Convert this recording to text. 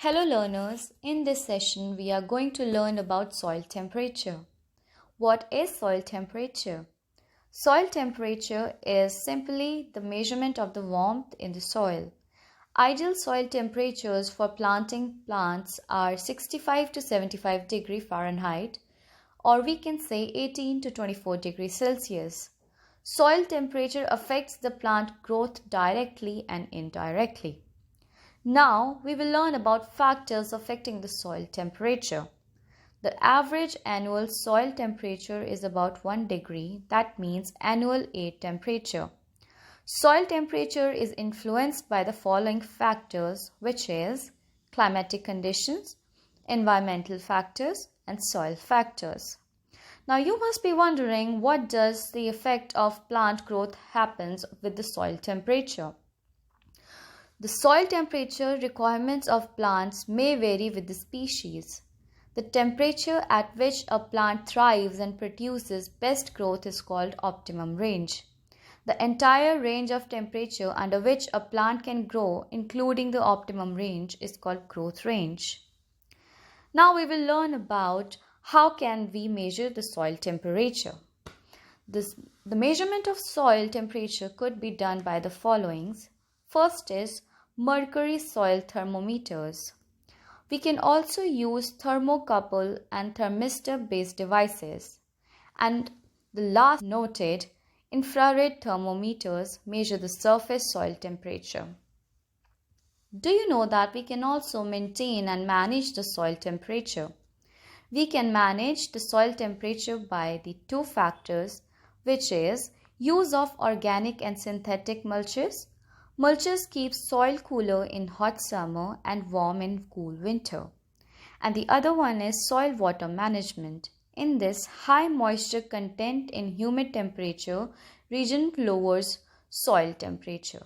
Hello learners, in this session we are going to learn about soil temperature. What is soil temperature? Soil temperature is simply the measurement of the warmth in the soil. Ideal soil temperatures for planting plants are 65 to 75 degree Fahrenheit, or we can say 18 to 24 degrees Celsius. Soil temperature affects the plant growth directly and indirectly. Now we will learn about factors affecting the soil temperature. The average annual soil temperature is about 1 degree, that means annual air temperature. Soil temperature is influenced by the following factors, which is climatic conditions, environmental factors, and soil factors. Now you must be wondering, what does the effect of plant growth happens with the soil temperature? The soil temperature requirements of plants may vary with the species. The temperature at which a plant thrives and produces best growth is called optimum range. The entire range of temperature under which a plant can grow, including the optimum range, is called growth range. Now we will learn about how can we measure the soil temperature. The measurement of soil temperature could be done by the followings. First is mercury soil thermometers. We can also use thermocouple and thermistor based devices. And the last noted, infrared thermometers measure the surface soil temperature. Do you know that we can also maintain and manage the soil temperature? We can manage the soil temperature by the two factors, which is use of organic and synthetic mulches. Mulches keep soil cooler in hot summer and warm in cool winter. And the other one is soil water management. In this, high moisture content in humid temperature region lowers soil temperature.